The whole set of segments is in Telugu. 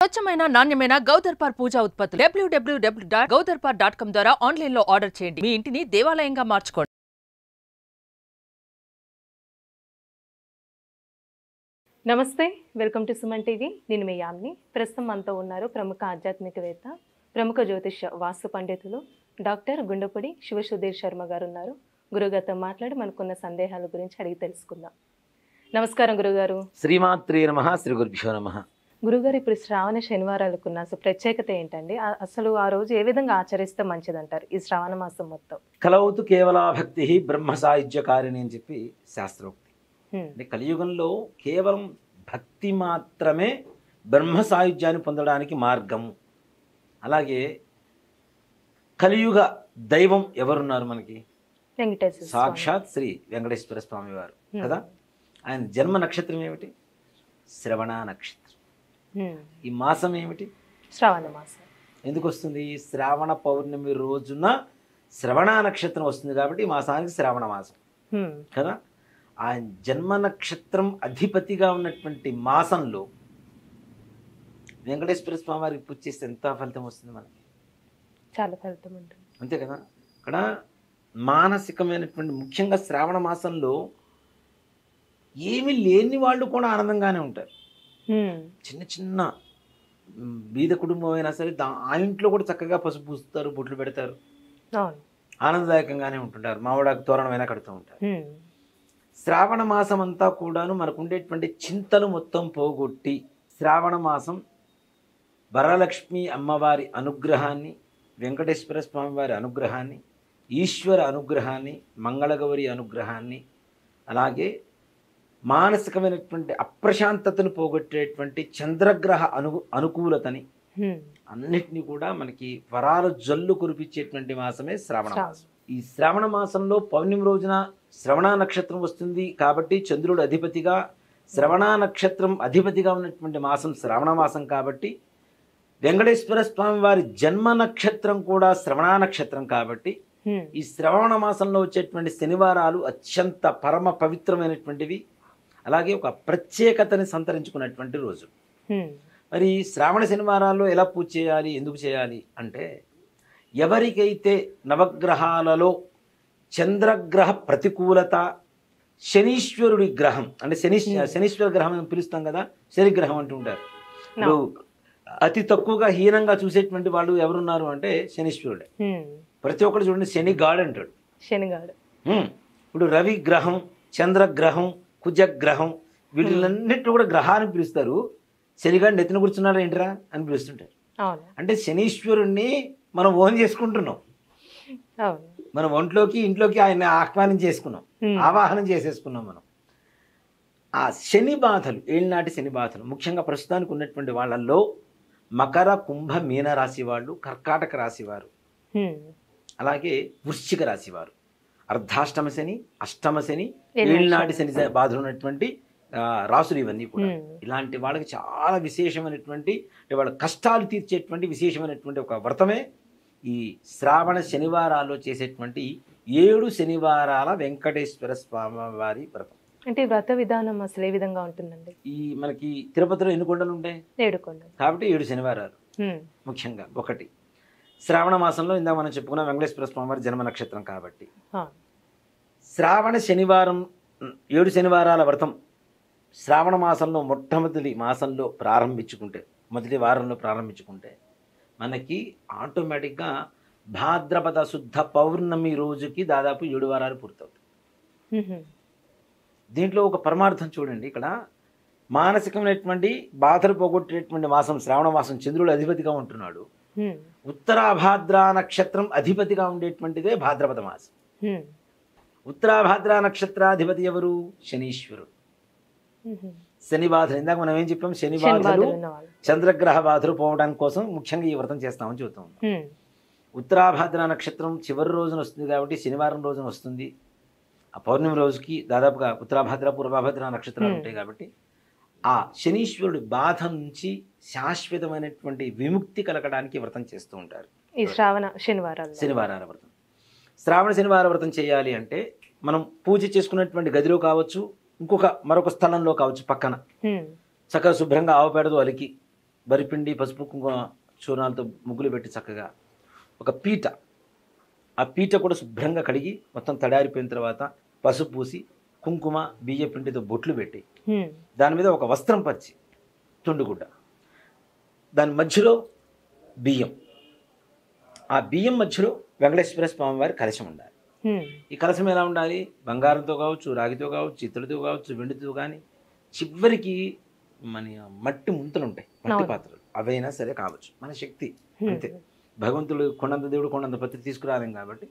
స్వచ్ఛమైన నాణ్యమైన గౌదర్పార్ పూజా ఉత్పత్తులు www.gaudarpar.com ద్వారా ఆన్లైన్ లో ఆర్డర్ చేయండి. మీ ఇంటిని దేవాలయంగా మార్చుకోండి. నమస్తే, వెల్కమ్ టు సుమన్ టీవీ. నేను మీ యామ్ని. ప్రస్తుతం మనతో ఉన్నారు ప్రముఖ ఆధ్యాత్మికవేత్త, ప్రముఖ జ్యోతిష వాస్తు పండితులు డాక్టర్ గుండపుడి శివసుధీర్ శర్మ గారు ఉన్నారు. గురుగారితో మాట్లాడి మనకున్న సందేహాల గురించి అడిగి తెలుసుకుందాం. నమస్కారం గురుగారు. శ్రీమాత్రే నమః. శ్రీ గురుభ్యో నమః. గురుగారు, ఇప్పుడు శ్రావణ శనివారాలకున్న అసలు ప్రత్యేకత ఏంటండి? అసలు ఆ రోజు ఏ విధంగా ఆచరిస్తే మంచిదంటారు ఈ శ్రావణ మాసం మొత్తం? కలౌతు కేవలా భక్తి బ్రహ్మ సాయుజ్యకారిణి అని చెప్పి శాస్త్రోక్తి. అంటే కలియుగంలో కేవలం భక్తి మాత్రమే బ్రహ్మ సాయుధ్యాన్ని పొందడానికి మార్గం. అలాగే కలియుగ దైవం ఎవరున్నారు మనకి? వెంకటేశ్వర సాక్షాత్ శ్రీ వెంకటేశ్వర స్వామి వారు కదా. ఆయన జన్మ నక్షత్రం ఏమిటి? శ్రవణ నక్షత్రం. ఈ మాసం ఏమిటి? శ్రావణ మాసం. ఎందుకు వస్తుంది? శ్రావణ పౌర్ణమి రోజున శ్రవణ నక్షత్రం వస్తుంది కాబట్టి ఈ మాసానికి శ్రావణ మాసం కదా. ఆయన జన్మ నక్షత్రం అధిపతిగా ఉన్నటువంటి మాసంలో వెంకటేశ్వర స్వామి వారికి పూజ చేస్తే ఎంత ఫలితం వస్తుంది మనకి? చాలా ఫలితం ఉంటుంది, అంతే కదా. ఇక్కడ మానసికమైనటువంటి, ముఖ్యంగా శ్రావణ మాసంలో ఏమీ లేని వాళ్ళు కూడా ఆనందంగానే ఉంటారు. చిన్న చిన్న బీద కుటుంబం అయినా సరే ఆ ఇంట్లో కూడా చక్కగా పసుపు పూస్తారు, బొట్లు పెడతారు, ఆనందదాయకంగానే ఉంటుంటారు. మామిడాకు తోరణమైనా కడుతూ ఉంటారు. శ్రావణ మాసం అంతా కూడాను మనకు ఉండేటువంటి చింతలు మొత్తం పోగొట్టి శ్రావణ మాసం వరలక్ష్మి అమ్మవారి అనుగ్రహాన్ని, వెంకటేశ్వర స్వామి వారి అనుగ్రహాన్ని, ఈశ్వర అనుగ్రహాన్ని, మంగళగౌరి అనుగ్రహాన్ని, అలాగే మానసికమైనటువంటి అప్రశాంతతను పోగొట్టేటువంటి చంద్రగ్రహ అనుకూలతని అన్నిటినీ కూడా మనకి వరాల జల్లు కురిపించేటువంటి మాసమే శ్రావణ మాసం. ఈ శ్రావణ మాసంలో పౌర్ణమి రోజున శ్రవణ నక్షత్రం వస్తుంది కాబట్టి చంద్రుడు అధిపతిగా, శ్రవణ నక్షత్రం అధిపతిగా ఉన్నటువంటి మాసం శ్రావణ మాసం కాబట్టి వెంకటేశ్వర స్వామి వారి జన్మ నక్షత్రం కూడా శ్రవణ నక్షత్రం కాబట్టి ఈ శ్రవణ మాసంలో వచ్చేటువంటి శనివారాలు అత్యంత పరమ పవిత్రమైనటువంటివి, అలాగే ఒక ప్రత్యేకతని సంతరించుకున్నటువంటి రోజు. మరి శ్రావణ శనివారాల్లో ఎలా పూజ చేయాలి, ఎందుకు చేయాలి అంటే, ఎవరికైతే నవగ్రహాలలో చంద్రగ్రహ ప్రతికూలత, శనీశ్వరుడి గ్రహం అంటే శనీశ్వర గ్రహం అని పిలుస్తాం కదా, శనిగ్రహం అంటూ ఉంటారు. ఇప్పుడు అతి తక్కువగా హీనంగా చూసేటువంటి వాళ్ళు ఎవరున్నారు అంటే శనీశ్వరుడే. ప్రతి ఒక్కరు చూడండి శని గాడు అంటాడు. శనిగాడు. ఇప్పుడు రవి గ్రహం, చంద్రగ్రహం, కుజగ్రహం, వీటిలన్నింటినీ కూడా గ్రహాన్ని పిలుస్తారు. శనిగాడు నెత్తిన కూర్చున్నారా ఏంటిరా అని పిలుస్తుంటారు. అంటే శనీశ్వరుణ్ణి మనం ఓన్ చేసుకుంటున్నాం. మన ఒంట్లోకి ఇంట్లోకి ఆయన ఆహ్వానం చేసుకున్నాం, ఆవాహనం చేసేసుకున్నాం మనం. ఆ శని బాధలు, ఏళ్ళనాటి శని బాధలు ముఖ్యంగా ప్రస్తుతానికి ఉన్నటువంటి వాళ్ళల్లో మకర, కుంభ, మీన రాశి వాళ్ళు, కర్కాటక రాశి వారు, అలాగే వృశ్చిక రాశి వారు, అర్ధాష్టమ శని, అష్టమ శని, ఏళ్ళనాటి శని బాధలు ఉన్నటువంటి రాసులు ఇవన్నీ కూడా. ఇలాంటి వాళ్ళకి చాలా విశేషమైనటువంటి, అంటే వాళ్ళ కష్టాలు తీర్చేటువంటి విశేషమైనటువంటి ఒక వ్రతమే ఈ శ్రావణ శనివారాల్లో చేసేటువంటి 7 శనివారాల వెంకటేశ్వర స్వామి వారి వ్రతం. అంటే వ్రత విధానం అసలు ఏ విధంగా ఉంటుందండి? ఈ మనకి తిరుపతిలో ఎన్ని కొండలు ఉంటాయి? 7 కొండలు కాబట్టి 7 శనివారాలు. ముఖ్యంగా ఒకటి శ్రావణ మాసంలో ఇందాక మనం చెప్పుకున్న వెంకటేశ్వర స్వామి వారి జన్మ నక్షత్రం కాబట్టి శ్రావణ శనివారం 7 శనివారాల వ్రతం శ్రావణ మాసంలో మొట్టమొదటి మాసంలో ప్రారంభించుకుంటే, మొదటి వారంలో ప్రారంభించుకుంటే మనకి ఆటోమేటిక్గా భాద్రపద శుద్ధ పౌర్ణమి రోజుకి దాదాపు 7 వారాలు పూర్తవుతాయి. దీంట్లో ఒక పరమార్థం చూడండి. ఇక్కడ మానసికమైనటువంటి బాధలు పోగొట్టేటువంటి మాసం శ్రావణ మాసం. చంద్రుడు అధిపతిగా ఉంటున్నాడు. ఉత్తరాభాద్ర నక్షత్రం అధిపతిగా ఉండేటువంటిదే భాద్రపద మాసం. ఉత్తరాభాద్ర నక్షత్రాధిపతి ఎవరు? శనీశ్వరుడు. శని బాధలు, ఇందాక మనం ఏం చెప్పాం, శని బాధలు, చంద్రగ్రహ బాధలు పోవడానికి కోసం ముఖ్యంగా ఈ వ్రతం చేస్తామని చెబుతాం. ఉత్తరాభాద్ర నక్షత్రం చివరి రోజున వస్తుంది కాబట్టి శనివారం రోజున వస్తుంది. ఆ పౌర్ణమి రోజుకి దాదాపుగా ఉత్తరాభాద్ర, పూర్వభాద్ర నక్షత్రాలు ఉంటాయి కాబట్టి ఆ శనీశ్వరుడి బాధ నుంచి శాశ్వతమైనటువంటి విముక్తి కలగడానికి వ్రతం చేస్తూ ఉంటారు ఈ శ్రావణ శనివారాల వ్రతం. శ్రావణ శనివార వ్రతం చేయాలి అంటే మనం పూజ చేసుకున్నటువంటి గదిలో కావచ్చు, మరొక స్థలంలో కావచ్చు, పక్కన చక్కగా శుభ్రంగా ఆవు పేడతో అలికి వరిపిండి పసుపు కుంకుమ చూర్ణాలతో ముగ్గులు పెట్టి చక్కగా ఒక పీట, ఆ పీట కూడా శుభ్రంగా కడిగి మొత్తం తడారిపోయిన తర్వాత పసుపు పూసి కుంకుమ బియ్య పిండితో బొట్లు పెట్టి దాని మీద ఒక వస్త్రం పరిచి తుండుగుడ్డ, దాని మధ్యలో బియ్యం, ఆ బియ్యం మధ్యలో వెంకటేశ్వర స్వామి వారి కలశం ఉండాలి. ఈ కలశం ఎలా ఉండాలి? బంగారంతో కావచ్చు, రాగితో కావచ్చు, ఇత్తడితో కావచ్చు, వెండితో కానీ, చివరికి మన మట్టి ముంతలు ఉంటాయి, మట్టి పాత్రలు, అవైనా సరే కావచ్చు, మన శక్తి అంతే. భగవంతుడు కొండంత దేవుడు కొండంత పత్రి తీసుకురాలేం కాబట్టి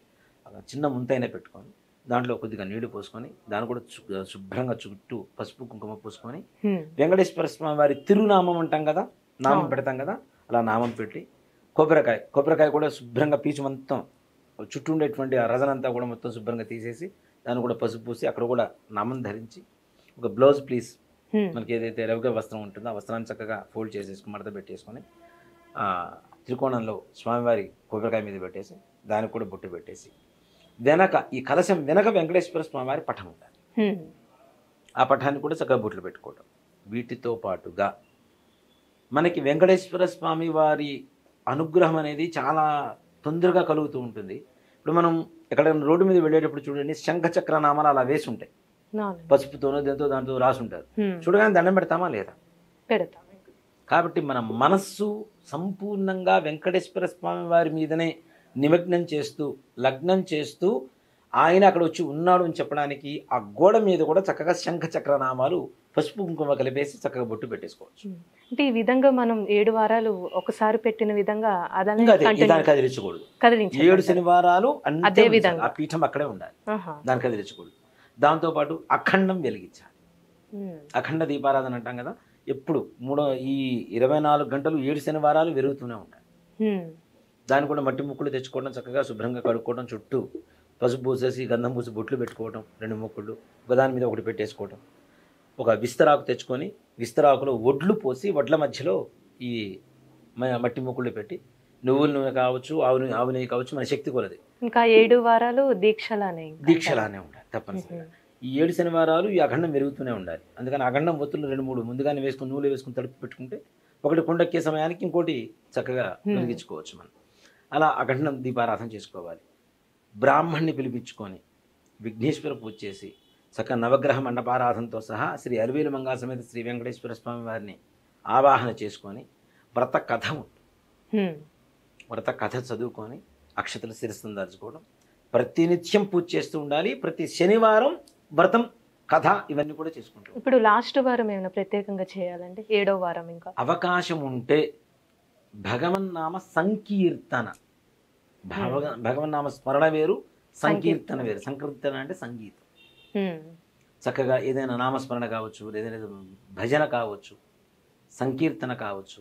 చిన్న ముంత అయినా పెట్టుకొని దాంట్లో కొద్దిగా నీళ్లు పోసుకొని దాన్ని కూడా శుభ్రంగా చుట్టూ పసుపు కుంకుమ పూసుకొని వెంకటేశ్వర స్వామి వారి తిరునామం అంటాం కదా, నామం పెడతాం కదా, అలా నామం పెట్టి కొబ్బరికాయ కూడా శుభ్రంగా పీచు మొత్తం చుట్టూ ఉండేటువంటి ఆ రజనంతా కూడా మొత్తం శుభ్రంగా తీసేసి దాన్ని కూడా పసుపు పూసి అక్కడ కూడా నామం ధరించి ఒక బ్లౌజ్ ప్లీజ్ మనకి ఏదైతే రవిగా వస్త్రం ఉంటుందో ఆ వస్త్రాన్ని చక్కగా ఫోల్డ్ చేసేసుకుని మడత పెట్టేసుకొని త్రికోణంలో స్వామివారి కొబ్బరికాయ మీద పెట్టేసి దానికి కూడా బొట్టు పెట్టేసి వెనక ఈ కలశం వెనక వెంకటేశ్వర స్వామివారి పటం ఉండాలి. ఆ పటాన్ని కూడా చక్కగా బొట్లు పెట్టుకోవడం. వీటితో పాటుగా మనకి వెంకటేశ్వర స్వామి వారి అనుగ్రహం అనేది చాలా తొందరగా కలుగుతూ ఉంటుంది. ఇప్పుడు మనం ఎక్కడైనా రోడ్డు మీద వెళ్ళేటప్పుడు చూడండి, శంఖ చక్ర నామాలు అలా వేసి ఉంటాయి, పసుపుతోనో దేంతో దాంతో రాసి ఉంటారు. చూడగానే దండం పెడతామా లేదా? పెడతాం. కాబట్టి మన మనస్సు సంపూర్ణంగా వెంకటేశ్వర స్వామి వారి మీదనే నిమగ్నం చేస్తూ లగ్నం చేస్తూ ఆయన అక్కడ వచ్చి ఉన్నాడు అని చెప్పడానికి ఆ గోడ మీద కూడా చక్కగా శంఖ చక్ర నామాలు పసుపు కుంకుమ కలిపేసి చక్కగా బొట్టు పెట్టేసుకోవచ్చు. అంటే ఈ విధంగా మనం 7 వారాలు ఒకసారి పెట్టిన విధంగా దాన్ని కదిలించకూడదు. 7 శనివారాలు అదే విధంగా ఆ పీఠం అక్కడే ఉండాలి, దాన్ని కదిలించకూడదు. దాంతోపాటు అఖండం వెలిగించాలి. అఖండ దీపారాధన అంటాం కదా, ఎప్పుడు ఈ 24 గంటలు 7 శనివారాలు వెలుగుతూనే ఉంటాయి. దాన్ని కూడా మట్టి ముక్కులు తెచ్చుకోవడం, చక్కగా శుభ్రంగా కడుక్కోవడం, చుట్టూ పసుపు పూసేసి గంధం పూసి బొట్లు పెట్టుకోవడం, 2 ముక్కులు ఒకదాని మీద ఒకటి పెట్టేసుకోవడం. ఒక విస్తరాకు తెచ్చుకొని విస్తరాకులో వడ్లు పోసి వడ్ల మధ్యలో ఈ మట్టి ముక్కులు పెట్టి నువ్వుల నూనె కావచ్చు, ఆవు నెయ్యి కావచ్చు, మన శక్తి కొలది. ఇంకా 7 వారాలు దీక్షలానే ఉండాలి తప్పనిసరిగా. ఈ 7 శనివారాలు ఈ అఖండం పెరుగుతూనే ఉండాలి. అందుకని అఖండం ఒత్తులు 2-3 ముందుగానే వేసుకుని నూనె వేసుకుని తడుపు పెట్టుకుంటే ఒకటి కొండెక్కే సమయానికి ఇంకోటి చక్కగా వెలిగించుకోవచ్చు మనం. అలా అఖండం దీపారాధన చేసుకోవాలి. బ్రాహ్మణ్ణి పిలిపించుకొని విఘ్నేశ్వర పూజ చేసి చక్కగా నవగ్రహ మండపారాధనతో సహా శ్రీ అలివేలు మంగా సమేత శ్రీ వెంకటేశ్వర స్వామి వారిని ఆవాహన చేసుకొని వ్రత కథ వ్రత కథ చదువుకొని అక్షతలు శిరస్సును దాచుకోవడం, ప్రతినిత్యం పూజ చేస్తూ ఉండాలి. ప్రతి శనివారం వ్రతం కథ ఇవన్నీ కూడా చేసుకుంటాం. ఇప్పుడు లాస్ట్ వారం ఏమైనా ప్రత్యేకంగా చేయాలంటే 7వ వారం ఇంకా అవకాశం ఉంటే భగవన్నామ సంకీర్తన, భగవన్నామ స్మరణ వేరు, సంకీర్తన వేరు. సంకీర్తన అంటే సంగీతం. చక్కగా ఏదైనా నామస్మరణ కావచ్చు, ఏదైనా భజన కావచ్చు, సంకీర్తన కావచ్చు.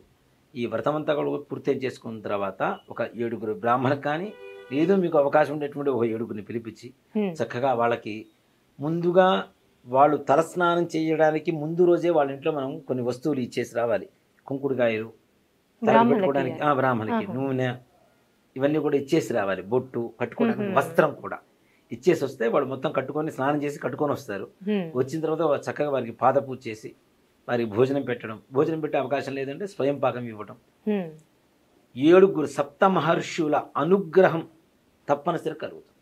ఈ వ్రతమంతా కూడా పూర్తి చేసుకున్న తర్వాత ఒక 7 బ్రాహ్మణులకు కానీ లేదు మీకు అవకాశం ఉండేటువంటి ఒక 7 పిలిపించి చక్కగా వాళ్ళకి ముందుగా వాళ్ళు తలస్నానం చేయడానికి ముందు రోజే వాళ్ళ ఇంట్లో మనం కొన్ని వస్తువులు ఇచ్చేసి రావాలి. కుంకుడుకాయలు పెట్టుకోవడానికి, బ్రాహ్మణికి నూనె ఇవన్నీ కూడా ఇచ్చేసి రావాలి. బొట్టు కట్టుకోవడానికి వస్త్రం కూడా ఇచ్చేసి వస్తే వాళ్ళు మొత్తం కట్టుకొని స్నానం చేసి కట్టుకొని వస్తారు. వచ్చిన తర్వాత చక్కగా వారికి పాద పూజ చేసి వారికి భోజనం పెట్టడం. భోజనం పెట్టే అవకాశం లేదంటే స్వయం పాకం ఇవ్వడం. 7 సప్త మహర్షుల అనుగ్రహం తప్పనిసరి కలుగుతుంది.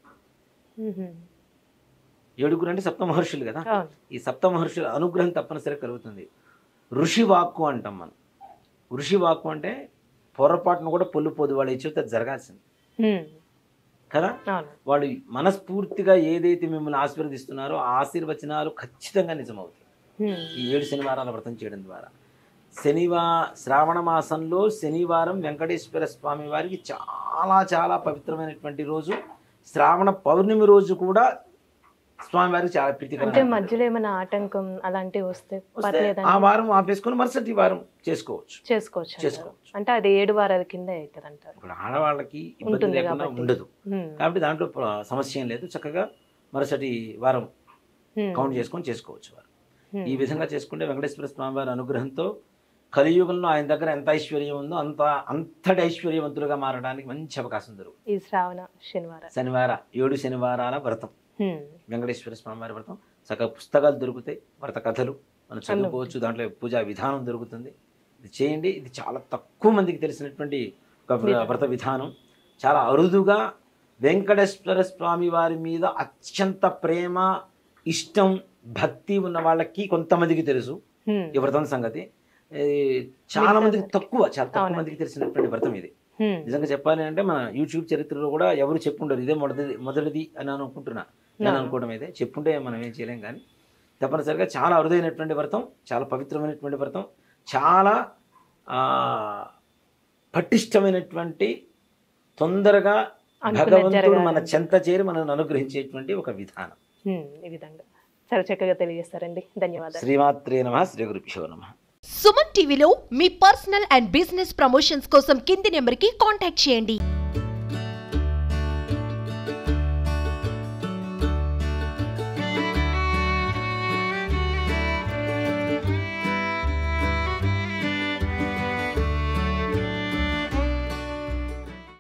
7 అంటే సప్త మహర్షులు కదా, ఈ సప్త మహర్షుల అనుగ్రహం తప్పనిసరి కలుగుతుంది. ఋషి వాక్కు అంటాం మనం. ఋషి వాక్కు అంటే పొరపాటును కూడా పొల్లుపోదు, వాళ్ళు ఇచ్చితే జరగాల్సింది కదా. వాళ్ళు మనస్ఫూర్తిగా ఏదైతే మిమ్మల్ని ఆశీర్వదిస్తున్నారో ఆ ఆశీర్వచనాలు ఖచ్చితంగా నిజమవుతాయి ఈ 7 శనివారాల వ్రతం చేయడం ద్వారా. శ్రావణ మాసంలో శనివారం వెంకటేశ్వర స్వామి వారికి చాలా చాలా పవిత్రమైనటువంటి రోజు. శ్రావణ పౌర్ణమి రోజు కూడా స్వామివారికి చాలా ప్రీతికరం. మధ్యలో ఏమైనా ఆటంకం అలాంటివి వస్తే ఆ వారం ఆపేసుకొని మరుసటి వారం చేసుకోవచ్చు. అంటే అది 7 వారాల కింద అవుతుంది అంటారు. ఇప్పుడు ఆడవాళ్ళకి ఇబ్బంది లేకుండా ఉండదు కాబట్టి దాంట్లో సమస్య ఏం లేదు. చక్కగా మరుసటి వారం కౌంట్ చేసుకొని చేసుకోవచ్చు వారు. ఈ విధంగా చేసుకుంటే వెంకటేశ్వర స్వామి వారి అనుగ్రహంతో కలియుగంలో ఆయన దగ్గర ఎంత ఐశ్వర్యం ఉందో అంతటి ఐశ్వర్యవంతులుగా మారడానికి మంచి అవకాశం దొరుకుతుంది. ఈ శ్రావణ శనివారం 7 శనివారాల వ్రతం, వెంకటేశ్వర స్వామి వారి వ్రతం. చక్కగా పుస్తకాలు దొరుకుతాయి, వ్రత కథలు మనం చదువుకోవచ్చు. దాంట్లో పూజా విధానం దొరుకుతుంది. ఇది చేయండి. ఇది చాలా తక్కువ మందికి తెలిసినటువంటి ఒక వ్రత విధానం. చాలా అరుదుగా వెంకటేశ్వర స్వామి వారి మీద అత్యంత ప్రేమ, ఇష్టం, భక్తి ఉన్న వాళ్ళకి కొంతమందికి తెలుసు ఈ వ్రతం సంగతి. చాలా మందికి చాలా తక్కువ మందికి తెలిసినటువంటి వ్రతం ఇది. నిజంగా చెప్పాలి అంటే మన యూట్యూబ్ చరిత్రలో కూడా ఎవరు చెప్పుండరు ఇదే మొదటిది అని అనుకుంటున్నా. నేను అనుకోవడం అయితే చెప్పుంటే మనం ఏం చేయలేం. కానీ తప్పనిసరిగా చాలా అరుదైనటువంటి వ్రతం, చాలా పవిత్రమైనటువంటి వ్రతం, చాలా పటిష్టమైనటువంటి, తొందరగా భగవంతుడు మన చెంత చేరి మనల్ని అనుగ్రహించేటువంటి ఒక విధానం. ఈ విధంగా చాలా చక్కగా తెలియజేస్తారండి. ధన్యవాదాలు. శ్రీమాత్రే నమః. శ్రీ గురుభ్యో నమః. సుమన్ టీవీలో మీ పర్సనల్ అండ్ బిజినెస్ ప్రమోషన్స్ కోసం కింది నెంబర్కి కాంటాక్ట్ చేయండి.